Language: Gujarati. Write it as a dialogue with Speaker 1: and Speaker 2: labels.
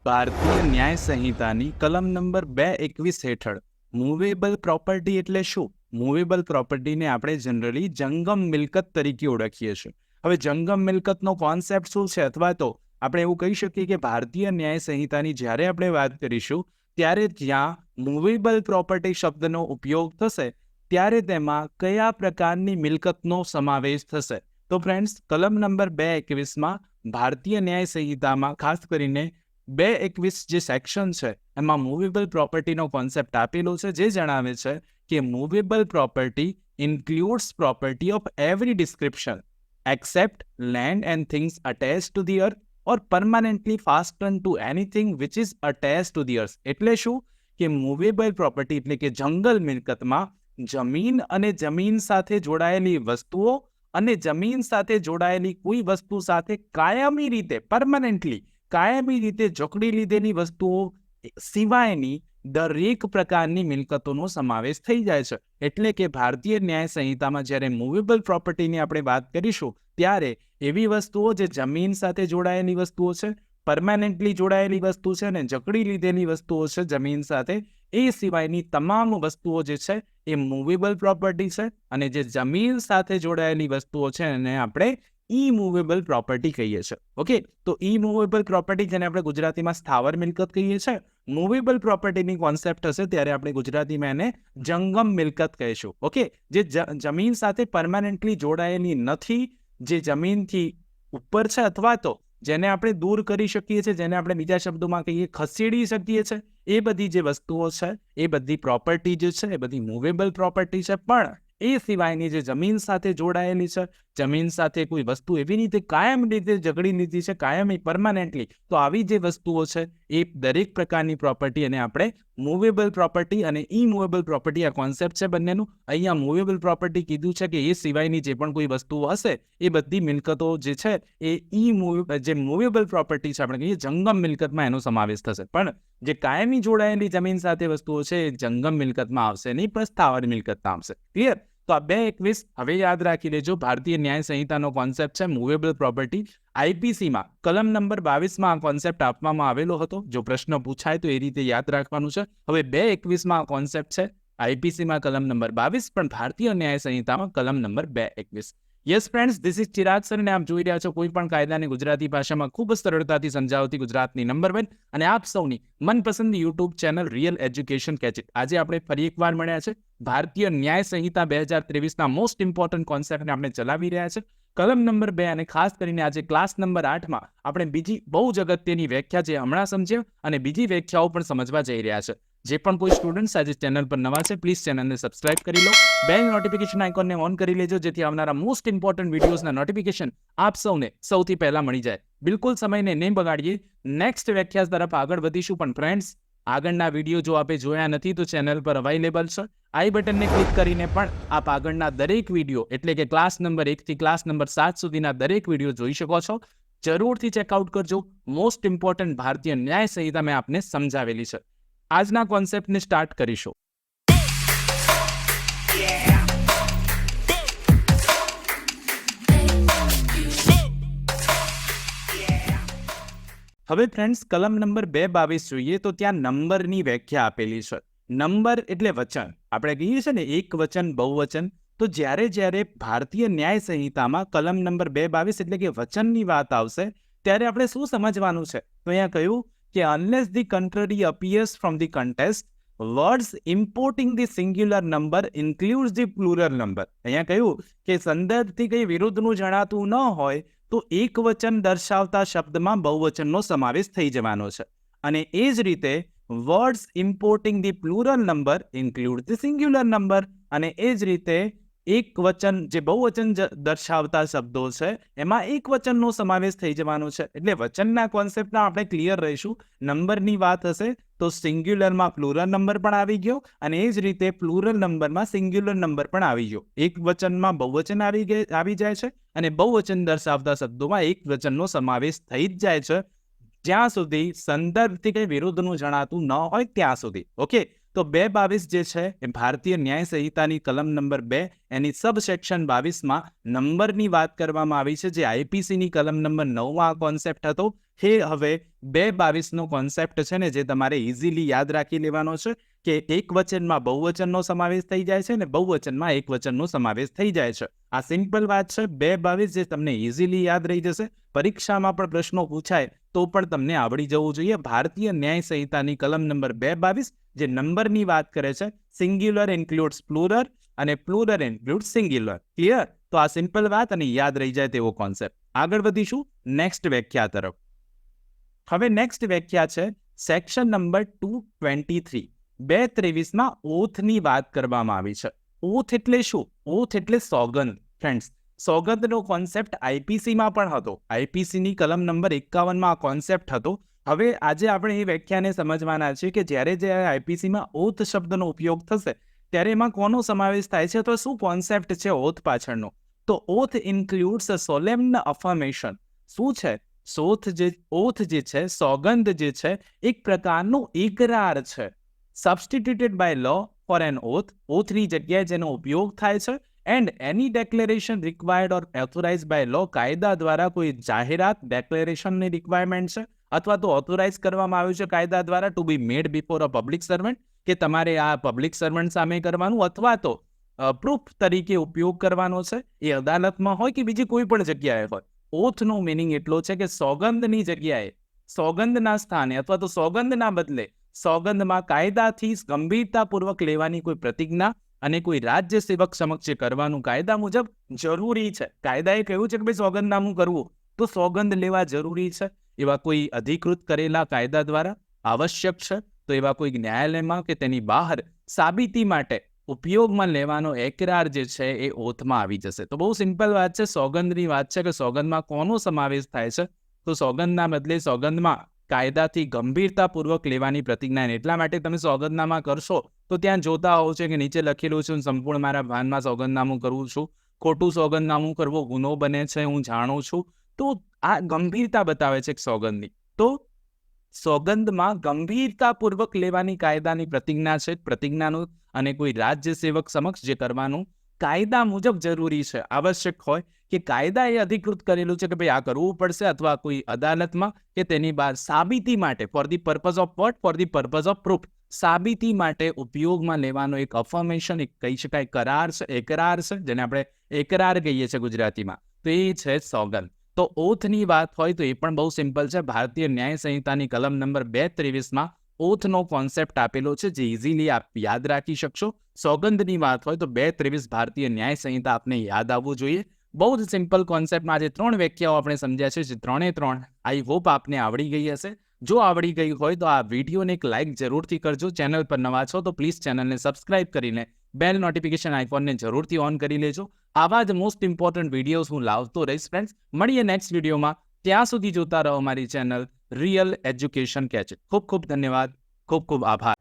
Speaker 1: ભારતીય ન્યાય સંહિતાની કલમ નંબર 221 હેઠળ મૂવેબલ પ્રોપર્ટી એટલે શું? મૂવેબલ પ્રોપર્ટીને આપણે જનરલી જંગમ મિલકત તરીકે ઓળખીએ છીએ. હવે જંગમ મિલકતનો કોન્સેપ્ટ શું છે, અથવા તો આપણે એવું કહી શકીએ કે ભારતીય ન્યાય સંહિતાની જ્યારે આપણે વાત કરીશું ત્યારે જ્યાં મૂવેબલ પ્રોપર્ટી શબ્દનો ઉપયોગ થશે ત્યારે તેમાં કયા પ્રકારની મિલકતનો સમાવેશ થશે? તો ફ્રેન્ડ્સ, કલમ નંબર 221માં ભારતીય ન્યાય સંહિતામાં ખાસ કરીને 221 જે સેક્શન છે એમાં મૂવેબલ પ્રોપર્ટીનો કોન્સેપ્ટ આપેલો છે, જે જણાવે છે કે movable property includes property of every description except land and things attached to the earth or permanently fastened to anything which is attached to the earth. એટલે શું કે મૂવેબલ પ્રોપર્ટી એટલે કે જંગલ મિલકતમાં જમીન અને જમીન સાથે જોડાયેલી વસ્તુઓ અને જમીન સાથે જોડાયેલી કોઈ વસ્તુ સાથે કાયમી રીતે કાયમી રીતે જકડી લીધેલી વસ્તુઓ સિવાયની દરેક પ્રકારની મિલકતોનો સમાવેશ થઈ જાય છે. એટલે કે ભારતીય ન્યાય સંહિતામાં જ્યારે મૂવેબલ પ્રોપર્ટીની આપણે વાત કરીશું ત્યારે એવી વસ્તુઓ જે જમીન સાથે જોડાયેલી વસ્તુઓ છે, પરમાનન્ટલી જોડાયેલી વસ્તુ છે અને જકડી લીધેલી વસ્તુઓ છે જમીન સાથે, એ સિવાયની તમામ વસ્તુઓ જે છે એ મૂવેબલ પ્રોપર્ટી છે. અને જે જમીન સાથે જોડાયેલી વસ્તુઓ છે એને આપણે ઈ મૂવેબલ પ્રોપર્ટી કહીએ છીએ. ઓકે, તો ઈ મૂવેબલ પ્રોપર્ટી જેને આપણે ગુજરાતીમાં સ્થાવર મિલકત કહીએ છીએ, મૂવેબલ પ્રોપર્ટીની કોન્સેપ્ટ હશે ત્યારે આપણે ગુજરાતીમાં એને જંગમ મિલકત કહીશું. ઓકે, જે જમીન સાથે પરમાનન્ટલી જોડાયેલી નથી, જે જમીનથી ઉપર છે અથવા તો જેને આપણે દૂર કરી શકીએ છીએ, જેને આપણે બીજા શબ્દોમાં કહીએ ખસેડી શકીએ છીએ, એ બધી જે વસ્તુઓ છે એ બધી પ્રોપર્ટી જે છે એ બધી મૂવેબલ પ્રોપર્ટી છે. પણ એ સિવાયની જે જમીન સાથે જોડાયેલી છે, જમીન સાથે કોઈ વસ્તુ એવી રીતે કાયમ રીતે જકડી લીધી છે, કાયમી પરમાનન્ટલી, તો આવી જે વસ્તુઓ છે એ દરેક પ્રકારની પ્રોપર્ટી અને આપણે મૂવેબલ પ્રોપર્ટી અને ઈ મૂવેબલ પ્રોપર્ટી આ કોન્સેપ્ટ છે બંનેનું. અહીંયા મૂવેબલ પ્રોપર્ટી કીધું છે કે એ સિવાયની જે પણ કોઈ વસ્તુઓ હશે એ બધી મિલકતો જે છે એ જે મૂવેબલ પ્રોપર્ટી છે આપણે કહીએ જંગમ મિલકતમાં એનો સમાવેશ થશે. પણ જે કાયમી જોડાયેલી જમીન સાથે વસ્તુઓ છે એ જંગમ મિલકતમાં આવશે નહીં, પણ સ્થાવર મિલકતમાં આવશે. ક્લિયર? તો આ 221 હવે યાદ રાખી લેજો. ભારતીય ન્યાય સંહિતાનો કોન્સેપ્ટ છે મૂવેબલ પ્રોપર્ટી. આઈપીસીમાં કલમ નંબર 22માં આ કોન્સેપ્ટ આપવામાં આવેલો હતો. જો પ્રશ્ન પૂછાય તો એ રીતે યાદ રાખવાનું છે. હવે 221માં આ કોન્સેપ્ટ છે. આઈપીસીમાં કલમ નંબર 22, પણ ભારતીય ન્યાય સંહિતામાં કલમ number 221. Yes friends, this is Chirag sir અને આપ જોઈ રહ્યા છો કોઈ પણ કાયદાને ગુજરાતી ભાષામાં ખૂબ જ સરળતાથી સમજાવતી ગુજરાતની નંબર 1 અને આપ સૌની મનપસંદ YouTube channel real education catch it. આજે આપણે ફરી એકવાર મળ્યા છે. ભારતીય ન્યાય સંહિતા 2023ના મોસ્ટ ઇમ્પોર્ટન્ટ કોન્સેપ્ટને આપણે ચલાવી રહ્યા છે, કલમ નંબર 2. અને ખાસ કરીને આજે ક્લાસ નંબર 8માં આપણે બીજી બહુ જ અગત્યની વ્યાખ્યા જે હમણાં સમજ્યા અને બીજી વ્યાખ્યાઓ પણ સમજવા જઈ રહ્યા છે. જે પણ કોઈ સ્ટુડન્ટ્સ આજે ચેનલ પર નવા છે, પ્લીઝ ચેનલને સબસ્ક્રાઇબ કરી લો, બેલ નોટિફિકેશન આઇકોનને ઓન કરી લેજો, જેથી આવનારા મોસ્ટ ઇમ્પોર્ટન્ટ વિડીયોઝના નોટિફિકેશન આપ સૌને સૌથી પહેલા મળી જાય. બિલકુલ સમયને નહીં બગાડીએ, નેક્સ્ટ વ્યાખ્યા તરફ આગળ વધીશું. પણ ફ્રેન્ડ્સ, આગળના વિડીયો જો આપે જોયા નથી તો ચેનલ પર અવેલેબલ છે. આઈ બટનને ક્લિક કરીને પણ આપ આગળના દરેક વિડીયો એટલે કે ક્લાસ નંબર 1 થી ક્લાસ નંબર 7 સુધીના દરેક વિડીયો જોઈ શકો છો. જરૂરથી ચેકઆઉટ કરજો. મોસ્ટ ઇમ્પોર્ટન્ટ ભારતીય ન્યાય સંહિતા મેં આપને સમજાવેલી છે. આજના કોન્સેપ્ટને સ્ટાર્ટ કરીશું. હવે ફ્રેન્ડ્સ, કલમ નંબર 222 જોઈએ તો ત્યાં નંબરની વ્યાખ્યા આપેલી છે. નંબર એટલે વચન. આપણે કહીએ છીએ ને એક વચન બહુવચન. તો જ્યારે ભારતીય ન્યાય સંહિતામાં કલમ નંબર 222 એટલે કે વચનની વાત આવશે ત્યારે આપણે શું સમજવાનું છે? તો અહીંયા કહ્યું કે unless the contrary appears from the context, words importing the singular number includes the plural number. અહીંયા કહ્યું કે સંદર્ભથી કંઈ વિરુદ્ધનું જણાતું ન હોય તો એક વચન દર્શાવતા શબ્દમાં બહુવચનનો સમાવેશ થઈ જવાનો છે. અને એ જ રીતે words importing the plural number include the singular number. અને એ જ રીતે એક વચન જે બહુવચન દર્શાવતા શબ્દો છે એમાં એક વચનનો સમાવેશ થઈ જવાનો છે. એટલે વચનના કોન્સેપ્ટમાં આપણે ક્લિયર રહીશું. નંબરની વાત હશે તો સિંગ્યુલરમાં પ્લુરલ નંબર પણ આવી ગયો અને એ જ રીતે પ્લુરલ નંબરમાં સિંગ્યુલર નંબર પણ આવી ગયો. એક વચનમાં બહુવચન આવી જાય છે અને બહુવચન દર્શાવતા શબ્દોમાં એક વચનનો સમાવેશ થઈ જ જાય છે, જ્યાં સુધી સંદર્ભથી કંઈ વિરુદ્ધનું જણાતું ન હોય ત્યાં સુધી. ઓકે, તો 222 જે છે એ ભારતીય ન્યાય સંહિતાની કલમ નંબર 2 એની સબ સેક્શન 22માં નંબરની વાત કરવામાં આવી છે, જે આઈપીસીની કલમ નંબર 9માં કોન્સેપ્ટ હતો. એ હવે 2-22નો કોન્સેપ્ટ છે ને જે તમારે ઇઝીલી યાદ રાખી લેવાનો છે કે એક વચનમાં બહુવચનનો સમાવેશ થઈ જાય છે ને બહુવચનમાં એક વચનનો સમાવેશ થઈ જાય છે. આ સિમ્પલ વાત છે. 2-22 જે તમને ઇઝીલી યાદ રહી જશે. પરીક્ષામાં પણ પ્રશ્નો પૂછાય તો પણ તમને આવડી જવું જોઈએ. ભારતીય ન્યાય સંહિતાની કલમ નંબર 222 જે નંબરની વાત કરે છે, સિંગ્યુલર ઇન્ક્લુડ્સ પ્લુરલ અને પ્લુરલ ઇન્ક્લુડ્સ સિંગ્યુલર. ક્લિયર? તો આ સિમ્પલ વાત અને યાદ રહી જાય તેવો કોન્સેપ્ટ. આગળ વધીશું નેક્સ્ટ વ્યાખ્યા તરફ. હવે નેક્સ્ટ વ્યાખ્યા છે સેક્શન નંબર 223. 223માં ઓથની વાત કરવામાં આવી છે. ઓથ એટલે શું? ઓથ એટલે સોગંદ. ફ્રેન્ડ્સ, સોગંદનો કોન્સેપ્ટ આઈપીસીમાં પણ હતો. આઈપીસીની કલમ નંબર 51માં આ કોન્સેપ્ટ હતો. હવે આજે આપણે એ વ્યાખ્યાને સમજવાના છે કે જ્યારે આઈપીસીમાં ઓથ શબ્દનો ઉપયોગ થશે ત્યારે એમાં કોનો સમાવેશ થાય છે, તો શું કોન્સેપ્ટ છે ઓથ પાછળનો? તો ઓથ ઇન્ક્લુડ્સ અ સોલેમ્ન અફર્મેશન. શું છે? ઓથ જે છે, સોગંદ જે છે, એક પ્રકારનું ઇકરાર છે. Substituted by law for an oath. ઓથની જગ્યાએ જેનો ઉપયોગ થાય છે. And any declaration required or authorise by law. કાયદા દ્વારા કોઈ જાહેરાત ડેક્લેરેશનની રિક્વાયરમેન્ટ છે અથવા તો ઓથોરાઇઝ કરવામાં આવ્યું છે કાયદા દ્વારા ટુ બી મેડ બિફોર અ પબ્લિક સર્વન્ટ, કે તમારે આ પબ્લિક સર્વન્ટ સામે કરવાનું અથવા તો પ્રૂફ તરીકે ઉપયોગ કરવાનો છે. એ અદાલતમાં હોય કે બીજી કોઈ પણ જગ્યાએ હોય. ઓથનો મિનિંગ એટલો છે કે સોગંદની જગ્યાએ, સોગંદના સ્થાને અથવા તો સોગંદના બદલે સોગંદમાં કાયદાથી ગંભીરતાપૂર્વક લેવાની કોઈ પ્રતિજ્ઞા અને કોઈ રાજ્ય સેવક સમક્ષ કરવાનું કાયદા મુજબ જરૂરી છે. કાયદાએ કહ્યું છે કે ભાઈ સોગંદનામું કરવું તો સોગંદ લેવા જરૂરી છે. એવા કોઈ અધિકૃત કરેલા કાયદા દ્વારા આવશ્યક છે તો એવા કોઈ ન્યાયાલયમાં કે તેની બહાર સાબિતી માટે ઉપયોગમાં લેવાનો એકરાર જે છે એ ઓથમાં આવી જશે. તો બહુ સિમ્પલ વાત છે. સોગંદની વાત છે કે સોગંદમાં કોનો સમાવેશ થાય છે, તો સોગંદના બદલે સોગંદમાં કાયદાથી ગંભીરતાપૂર્વક લેવાની પ્રતિજ્ઞા. એટલા માટે તમે સોગંદનામા કરશો તો ત્યાં જોતા હોવ છે કે નીચે લખેલું છે, હું સંપૂર્ણ મારા ભાનમાં સોગંદનામું કરું છું. ખોટું સોગંદનામું કરવો ગુનો બને છે, હું જાણું છું. તો આ ગંભીરતા બતાવે છે સોગંદની. તો સોગંદમાં ગંભીરતાપૂર્વક લેવાની કાયદાની પ્રતિજ્ઞા છે. પ્રતિજ્ઞાનું અને કોઈ રાજ્ય સેવક સમક્ષ જે કરવાનું કાયદા મુજબ જરૂરી છે, આવશ્યક હોય કે કાયદાએ અધિકૃત કરેલું છે કે ભાઈ આ કરવું પડશે, અથવા કોઈ અદાલતમાં કે તેની બહાર સાબિતી માટે for the purpose of what, for the purpose of proof, સાબિતી માટે ઉપયોગમાં લેવાનો એક અફર્મેશન, એક કહી શકાય કરાર છે, એકરાર છે, જેને આપણે એકરાર કહીએ છીએ ગુજરાતીમાં. તો એ છે સોગંદ. તો ઓથની વાત હોય તો એ પણ બહુ સિમ્પલ છે. ભારતીય ન્યાય સંહિતાની કલમ નંબર 223માં ઓથનો કોન્સેપ્ટ આપેલો છે જે ઇઝીલી આપ યાદ રાખી શકશો. સોગંદની વાત હોય તો 223 ભારતીય ન્યાય સંહિતા આપને યાદ આવવું જોઈએ. બહુ જ સિમ્પલ કોન્સેપ્ટમાં આજે 3 વ્યાખ્યાઓ આપણે સમજ્યા છે, જે 3 આઈ હોપ આપને આવડી ગઈ હશે. જો આવડી ગઈ હોય તો આ વિડીયોને એક લાઇક જરૂરથી કરજો. ચેનલ પર નવા છો તો પ્લીઝ ચેનલને સબસ્ક્રાઇબ કરીને બેલ નોટિફિકેશન આઇકોનને જરૂરથી ઓન કરી લેજો. આવા જ મોસ્ટ ઇમ્પોર્ટન્ટ વિડીયોઝ હું લાવતો રહીશ ફ્રેન્ડ્સ. મળીએ નેક્સ્ટ વિડીયોમાં. ત્યાં સુધી જોતા રહો મારી ચેનલ રિયલ એજ્યુકેશન કેચ. ખૂબ ખૂબ ધન્યવાદ. ખૂબ ખૂબ આભાર.